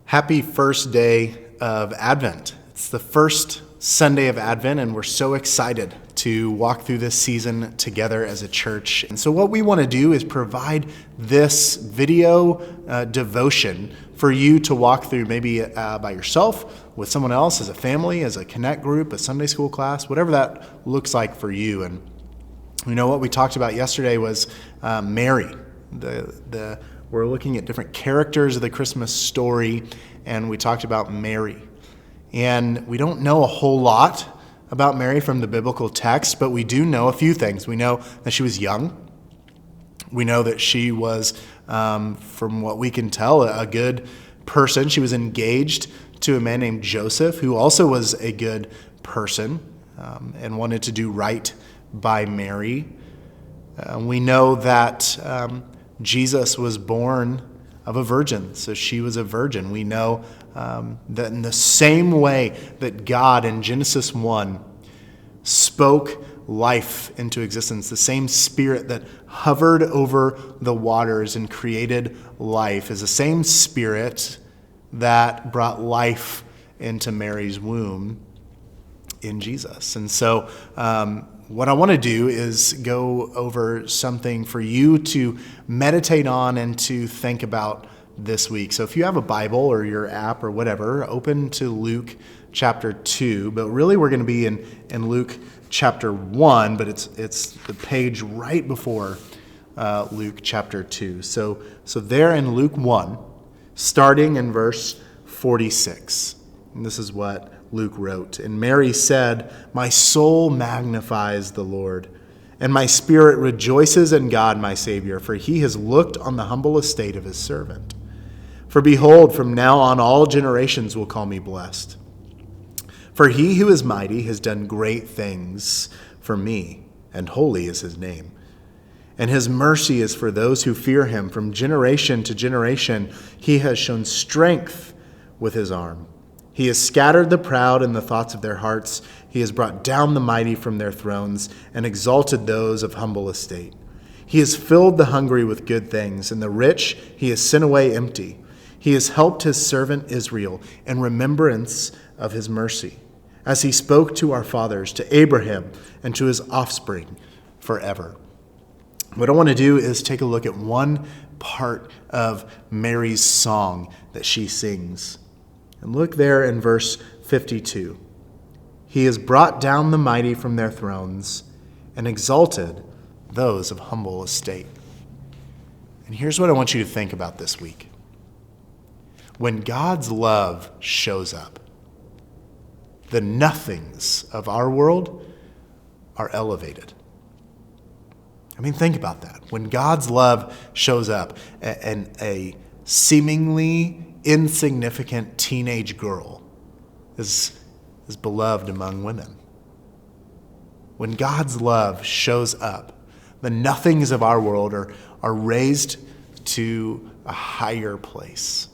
Happy first day of Advent. It's the first Sunday of Advent, and we're so excited to walk through this season together as a church. And so what we want to do is provide this video devotion for you to walk through, maybe by yourself, with someone else, as a family, as a connect group, a Sunday school class, whatever that looks like for you. And you know what we talked about yesterday was Mary. We're looking at different characters of the Christmas story, and we talked about Mary. And we don't know a whole lot about Mary from the biblical text, but we do know a few things. We know that she was young. We know that she was, from what we can tell, a good person. She was engaged to a man named Joseph, who also was a good person and wanted to do right by Mary. We know that Jesus was born of a virgin, so she was a virgin. We know that in the same way that God in Genesis 1 spoke life into existence, the same spirit that hovered over the waters and created life is the same spirit that brought life into Mary's womb in Jesus. And so what I want to do is go over something for you to meditate on and to think about this week. So if you have a Bible or your app or whatever, open to Luke chapter 2. But really we're going to be in Luke chapter 1, but it's the page right before Luke chapter 2. So there in Luke 1, starting in verse 46. And this is what Luke wrote. And Mary said, "My soul magnifies the Lord, and my spirit rejoices in God my Savior, for he has looked on the humble estate of his servant. For behold, from now on all generations will call me blessed. For he who is mighty has done great things for me, and holy is his name. And his mercy is for those who fear him. From generation to generation he has shown strength with his arm. He has scattered the proud in the thoughts of their hearts. He has brought down the mighty from their thrones and exalted those of humble estate. He has filled the hungry with good things, and the rich he has sent away empty. He has helped his servant Israel in remembrance of his mercy, as he spoke to our fathers, to Abraham, and to his offspring forever." What I want to do is take a look at one part of Mary's song that she sings. And look there in verse 52. He has brought down the mighty from their thrones and exalted those of humble estate. And here's what I want you to think about this week. When God's love shows up, the nothings of our world are elevated. I mean, think about that. When God's love shows up and a seemingly insignificant teenage girl is beloved among women. When God's love shows up, the nothings of our world are raised to a higher place.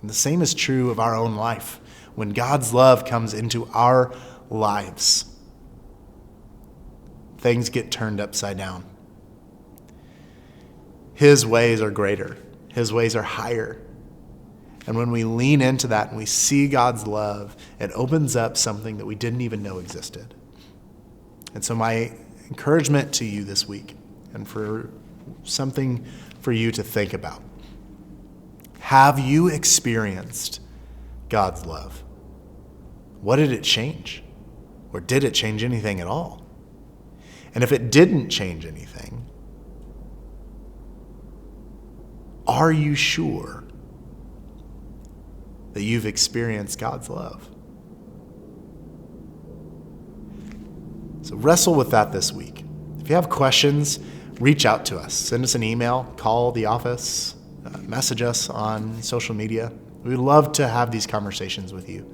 And the same is true of our own life. When God's love comes into our lives, things get turned upside down. His ways are greater. His ways are higher. And when we lean into that and we see God's love, it opens up something that we didn't even know existed. And so my encouragement to you this week, and for something for you to think about, have you experienced God's love? What did it change? Or did it change anything at all? And if it didn't change anything, are you sure that you've experienced God's love? So wrestle with that this week. If you have questions, reach out to us. Send us an email, call the office, message us on social media. We'd love to have these conversations with you.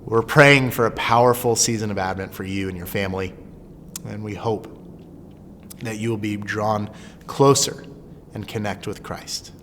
We're praying for a powerful season of Advent for you and your family, and we hope that you will be drawn closer and connect with Christ.